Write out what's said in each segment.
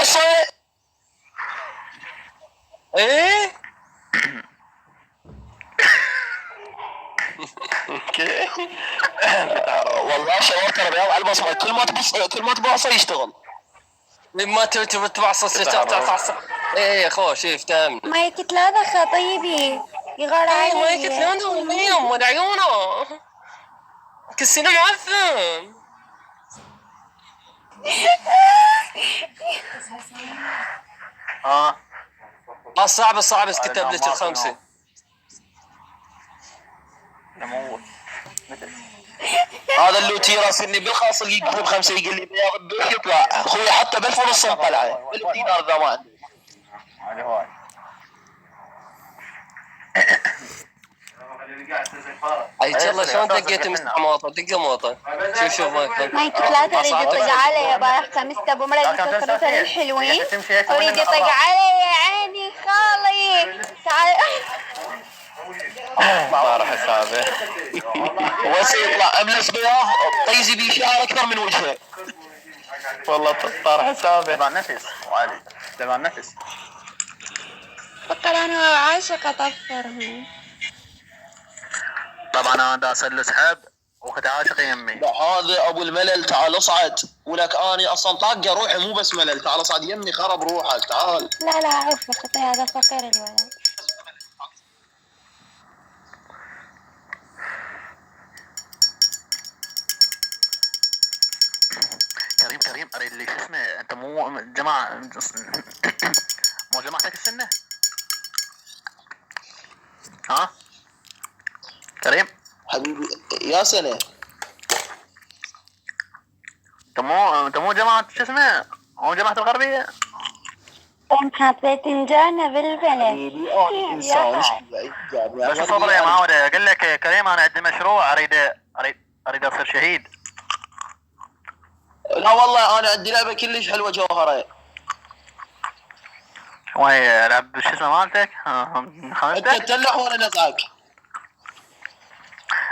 قصه. ايه والله شاورت الرياض على البصمه، كل ما تبعصه يشتغل. ما تبعصه تعصب. ايه خوش ايه افتهمنا. ما يكتلانخ طيبي يغار علي. ما يكتلانه وميم ولا عيونه كسينا معفن. صعب كتب لك الخمسه. هذا اللوتي راسلني بالخاص اللي يقول بخمسه، يقول لي بياض الدوش يطلع اخوي حتى ب1500 طلعه 1000 دينار زمان. اي والله شلون دقيت موطه دقه موطه. شوف ما يكتلات اريد يطق علي يا بارح خمسة ابو مريض تفرسل الحلوين اريد يطق علي يا عيني خالي. تعال طار حسابه. وس يطلع املس بياه طيزي بيه شعر اكثر من وجهه. والله طار حسابه. تبع نفس وعلي تبع نفس. فكر انا عاشقة اطفرهم. طبعا انا دا اسل سحب وكنت عاشق يمي. هذا ابو الملل تعال اصعد ولك اني اصلا طاقه روحي مو بس ملل. تعال اصعد يمي خرب روحك تعال. لا اعرف خطي هذا فقير الولد. كريم اريد لي شو اسمه انت مو جماعه مو جماعتك السنه. ها كريم حبيبي يا سنه. انت مو جماعه شو اسمه مو جماعه الغربيه. كم حطيت انجانا بالبلد. حبيبي انسان بس صبر يا معود. اقول لك كريم انا عندي مشروع اريد اصير شهيد. لا والله انا عندي لعبه كلش حلوه جوهره. وي لعب شو اسمه مالتك؟ انت تلح وانا نزعك.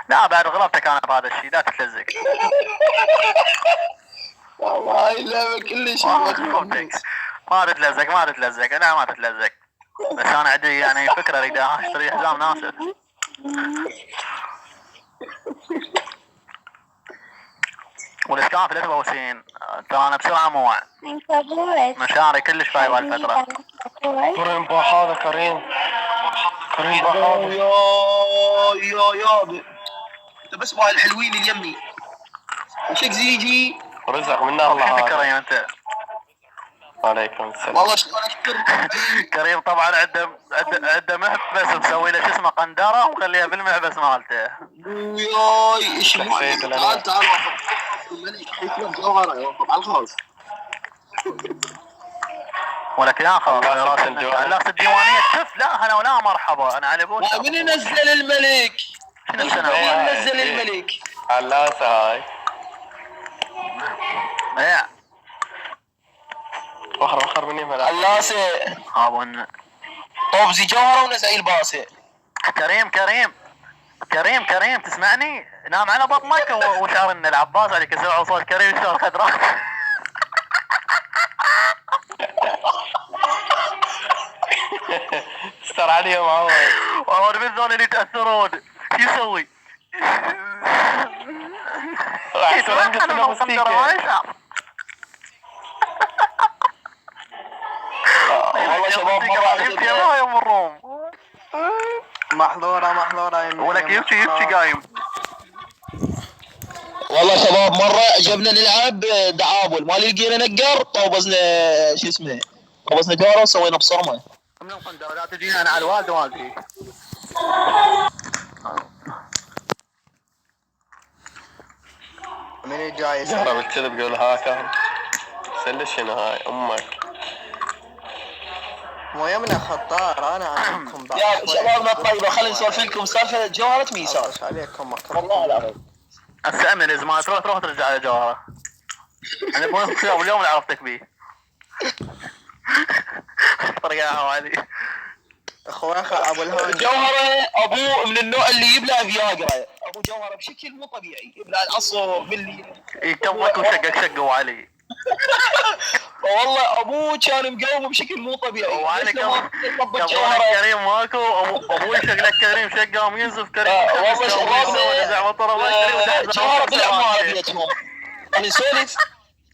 لا بعد غلطتك انا بهذا الشيء لا تتلزق. والله اللعبه كلش حلوه. ما تتلزق لا ما تتلزق. بس انا عندي يعني فكره اريد اشتري حزام ناسف. والاسكان في الاتوبوسين ترى انا بسرعه موع. انت بوس مشاعري كلش فايبه هالفتره. كريم بحاضر كريم بحاضر. يا انت بس مع الحلوين اليمي وشك زيجي رزق من الله. كريم انت عليكم السلام. والله شلون اشكر كريم طبعا عنده محبس مسوي له شو اسمه قندره ومخليها بالمحبس مالته. وياي ايش تعال الملك حيكون جوهره يوقف على الخاص. ولك يا خلاص راس الديوانيه شوف. لا هلا ولا مرحبا انا على بوش. من ينزل الملك؟ شنو ينزل الملك؟ علاسه هاي. ايه وخر مني ملك علاسه هابون طوبزي جوهره ونزعي الباسه. كريم تسمعني؟ نام على بطنك وشعر ان العباس عليك يسمع صوت كريم شلون خدرات. استر عليهم عوض. والله من ذول اللي يتاثرون شو يسوي؟ والله شباب مرة يمرون محظورة ولك يبكي قايم. والله شباب مرة جبنا نلعب دعابل ما لقينا نقر طوبزنا شو اسمه طوبزنا جارة وسوينا بصرمة. من القندرة لا تجيني انا على الوالد والدي. من جاي جارة بالكذب قول هاكر سلش شنو هاي امك. مو يمنا خطار انا عندكم بعض. يا شبابنا الطيبة خلينا نسولف لكم سالفة جوهرة ميسار. عليكم والله العظيم. هسه امن اذا ما تروح ترجع على جوهرة. انا اليوم اللي عرفتك بيه. طريقة علي. اخوان ابو الهان جوهرة ابوه من النوع اللي يبلع فياجرا. ابو جوهرة بشكل مو طبيعي يبلع العصر باللي يكوك وشقك شقه علي. والله ابوه كان مقوم بشكل مو طبيعي. وعليك ليش لما طبق قبل جوهره كريم ماكو ابوي شكلك كريم شق قام ينزف كريم والله جوهره بالعماره بيتهم. انا نسولف،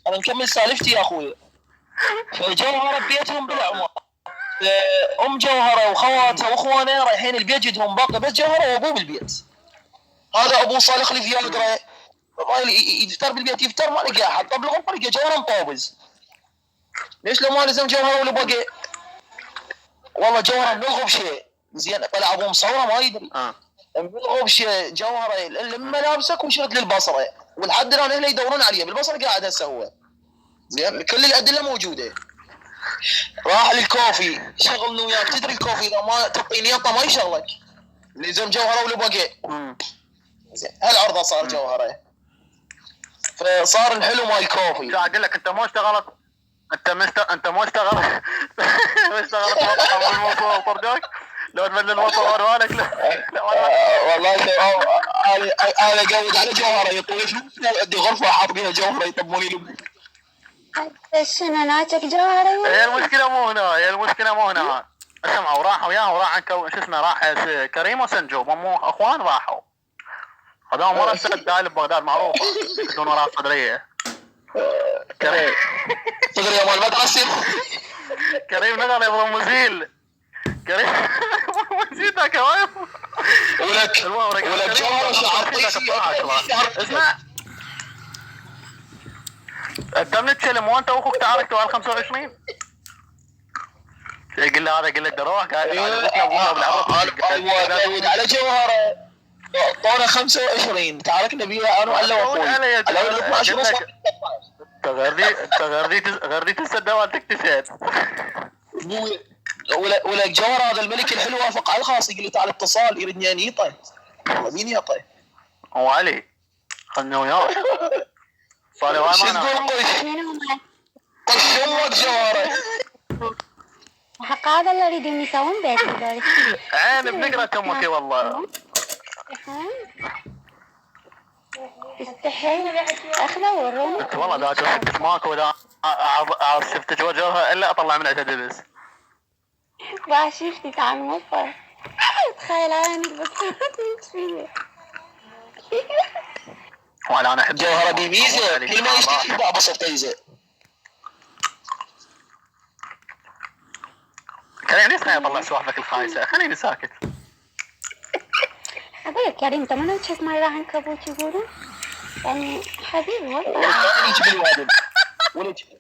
انا مكمل سالفتي يا اخوي. فجوهره بيتهم بالعماره، ام جوهره وخواتها واخوانها رايحين البيت جدهم باقي بس جوهره وابوه بالبيت. هذا ابوه صالح لي فياجرا يفتر بالبيت، يفتر ما لقى احد. طب بالغرفه لقى جوهره مطوبز. ليش لو ما لزم جوهره ولا بقى؟ والله جوهره ملغو بشيء زين. طلع ابوه مصوره ما يدري. ملغو بشيء جوهره لما لابسك وشرت للبصره، ولحد الان اهله يدورون عليه بالبصره قاعد هسه هو. زين كل الادله موجوده. راح للكوفي شغل وياك. تدري الكوفي اذا ما تعطي نيطه ما يشغلك. لزم جوهره ولا بقى. زين هالعرضه صار جوهره. فصار الحلو مال كوفي. شو اقول لك انت ما اشتغلت، انت ما اشتغلت ما اشتغلت مطعم الموضوع وطردوك لو تبدل الموضوع مالك. والله انا اقود على جوهره يطول فلوس عندي غرفه حاط بيها جوهره يطبوني لي. شنو ناتك جوهره؟ هي المشكله مو هنا، اسمعوا راحوا وياه وراح شو اسمه راح كريم وسنجوب مو اخوان راحوا. هذول مرة دايل ببغداد معروف يكونون وراء الصدرية. كريم صدرية مال مدرسة. كريم نقل يبغى مزيل. كريم مزيل ذاك وايف. ولك جوهرة شعر طيسي. اسمع انت من تكلم وانت واخوك تعاركتوا على 25. يقول لي هذا يقول لي دروح قاعد على جوهرة طونا 25 تعاركنا بيها انا وعلى اخوي. غردي تسدى والدك تشهد. ولك جوهرة هذا الملك الحلو وافق على الخاص يقول لي تعال اتصال يردني ان يطي. والله مين يطي؟ هو علي خلنا وياه. صار واي شو تقول طش امك جوهرة. حق هذا اللي يريدون يسوون بيت. عين بنقرة امك والله. استحي اخذه وروني. والله ذا شفتك ماكو ذا شفتك وجهها الا اطلع من عتها دبس. شفتي تعال مصر. تخيل عينك بس فيه. ولا انا احب جوهرة دي ميزة كل ما يشتكي بقى بصر تيزة. كريم ليش ما يطلع سوالفك الخايسة؟ خليني ساكت. أقول لك كريم أنت ما تشوف مرة عنكبوت يقولون؟ يعني حبيبي والله. أنيك بالوادم.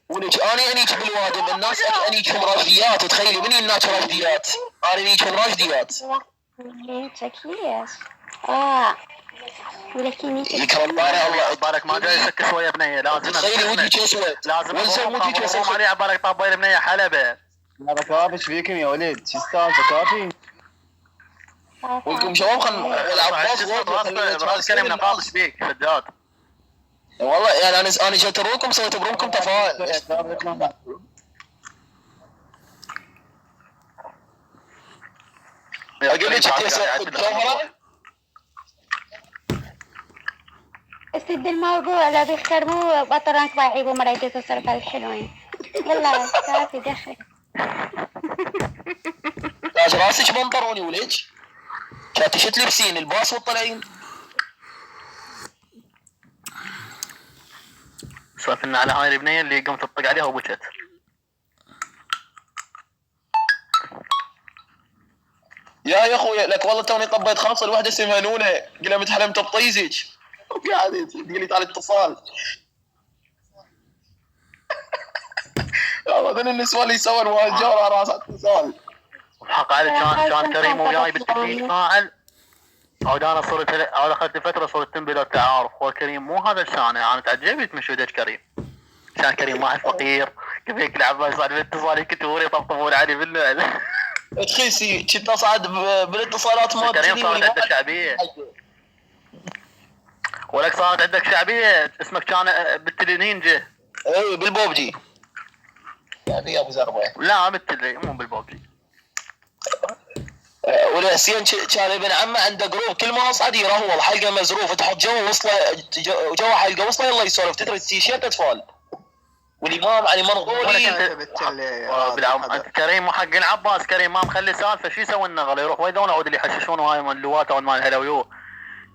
ولك أنا أنيك بالوادم الناس أنيكهم راجديات. تخيلي مني الناس راجديات. أنا أنيكهم راجديات. شكليش. ولكن يكرم الله بالك ما جاي يسك شوية بنية لازم. تخيلي ودي كسوة. لازم ودي كسوة. علي عبالك طابين بنية حلبة. هذا كافي ايش فيكم يا ولد؟ شو السالفة كافي؟ ولكم شباب خلنا العباس راس كلام نقاط بيك شداد. والله يعني انا جيت اروكم سويت برومكم تفاعل. اقول لك جوهرة استد الموضوع لا بيخترموا بطرانك بايعيبوا مرايتي الصرف الحلوين. يلا كافي دخل. لاج راسك بنطروني وليج كانت شت لبسين الباص والطلعين. سولفنا على هاي البنية اللي قمت تطق عليها وبكت. يا اخوي لك والله توني طبيت خاصة الوحدة اسمها نونة قلها متحلمت بطيزك قاعد تقول لي تعال اتصال. والله ذن النسوان اللي يسوون والجوهرة راس اتصال. وحق علي كان كريم وياي بالتدريب فاعل. عود انا صرت عود اخذت فتره صرت تنبي له تعارف. هو كريم مو هذا الشان. انا تعجبت من شهودة كريم. كان كريم واحد فقير كيف هيك العباس صار بالاتصال يكتبون يطبطبون علي باللعب. تخيسي كنت اصعد بالاتصالات ما كريم صارت عندك شعبيه. ولك صارت عندك شعبيه اسمك كان بالتلينينجا. اي بالبوبجي. يعني يا ابو زربه. لا بالتلي مو بالبوبجي. والحسين كان ابن عمه عنده جروب كل ما اصعد يروح حلقه مزروف تحط جو وصله جو حلقه وصله يلا يسولف تدري التيشيرت اطفال والامام علي مرغولي. انت كريم وحق العباس كريم ما مخلي سالفه، شو يسوي النغل؟ يروح ويدون يعود اللي يحششون هاي من اللوات او مال الهلاويو،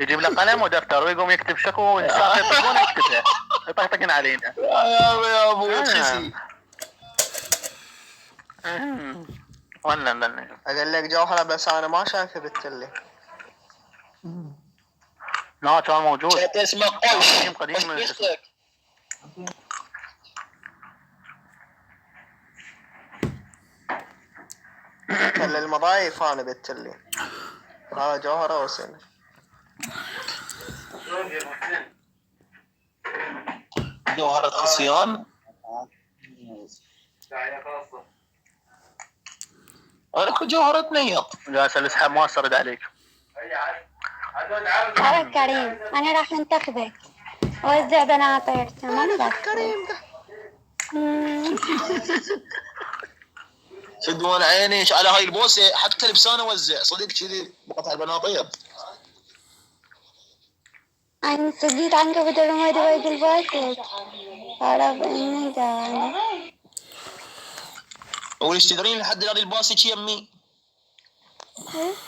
يجيب له قلم ودفتر ويقوم يكتب شكوى والسالفه يطقون يكتبها يطقطقن علينا. يا ابو خسي. ولا اقول لك جوهره بس انا ما شايفه بالتلي. لا كان موجود. شات اسمه قوش قديم. كل المضايف انا بالتلي. هذا جوهره وسنه. جوهرة خصيان. انا كنت جوهرة نيط. جالس الاسحاب ما رد عليك. ترى كريم انا راح انتخبك وزع بناطير تمام. كريم ده شدون عيني على هاي البوسه، حتى لبسانه وزع صدق كذي بقطع البناطير. أنا سجيت عنك بدل ما يدوي بالباكت. عرف إني قاعد. وليش تدرين لحد هذه الباسه يمي؟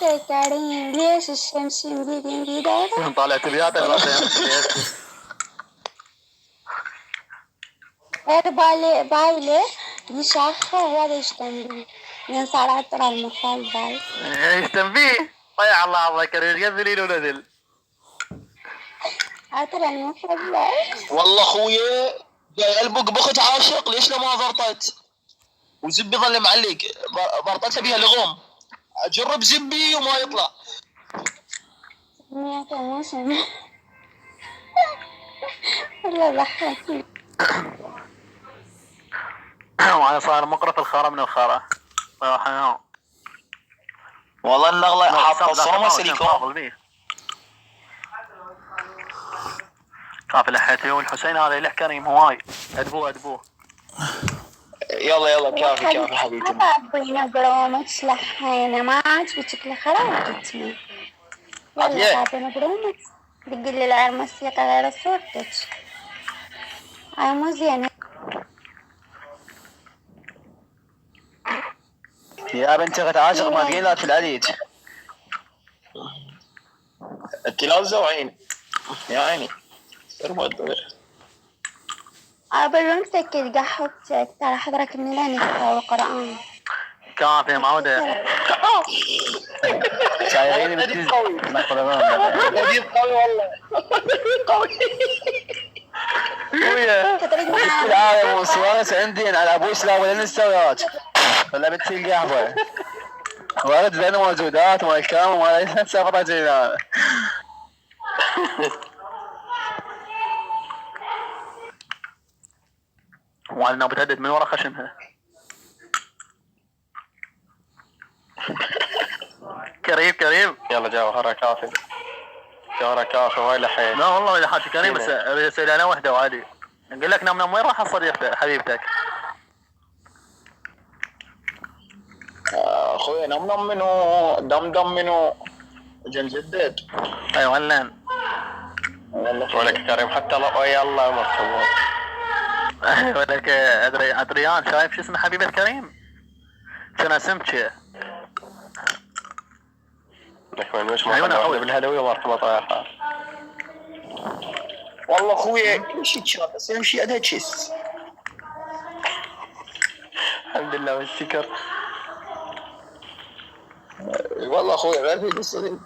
يا كريم ليش الشمس يمديد هذا؟ طالعت بياتك غير بايلة يشاخه وهذا يشتم بيه صار عطر المخال باي يشتم بيه. طيع الله عظك يذلين ونذل عطر المخال باي. والله خويا جاي البق بخت عاشق ليش ما ضرطت وزبي ظل معلق ضرطتها بيها لغوم. اجرب زبي وما يطلع. سمعت موسم والله ضحكني. وانا صار مقرف الخارة من الخارة. والله النغله حاطه صومه سيليكون. شاف لحيتي والحسين هذا يلح كريم هواي. ادبوه يلا كافي حبيبتي. ما ابغينا قرومك لحينا ما عجبتك لخرابتك. يلا تعطينا قرومك تقول لي العيال موسيقى غير صورتك. هاي مو زينه. يا بنتي غت عاشق ما تقين لا تلعليج. التلازة وعين يا عيني. بلونتك قحوتك ترى حضرك من لا نقرأ القرآن. كافي معودة. شايرين بتيز نقرأون. نبيل قوي والله. قوي. ويا. العالم وسوارس عندي على ابوش لا ولا نستويات. ولا بتي القهوة. ولد بين موجودات وما كام وما سافرت هنا. وانا بتهدد من ورا خشمها. كريم يلا جوهرة كافي. جوهرة كافي وين لحين؟ لا والله اذا حاجة كريم بس اريد انا وحده وعادي. اقول لك نام وين راح صديقتك حبيبتك؟ اخوي نم منو دم منو جدد. اي ولن ولك كريم حتى ويا الله مرحبا. ولك ادريان شايف شو اسمه حبيبة كريم؟ شنو سمك؟ لك وين مش مرحبا بالهلوي ومرحبا طايحة. والله اخوي يمشي تشاف بس يمشي ادها تشيس. الحمد لله والشكر. والله اخوي غير في قصة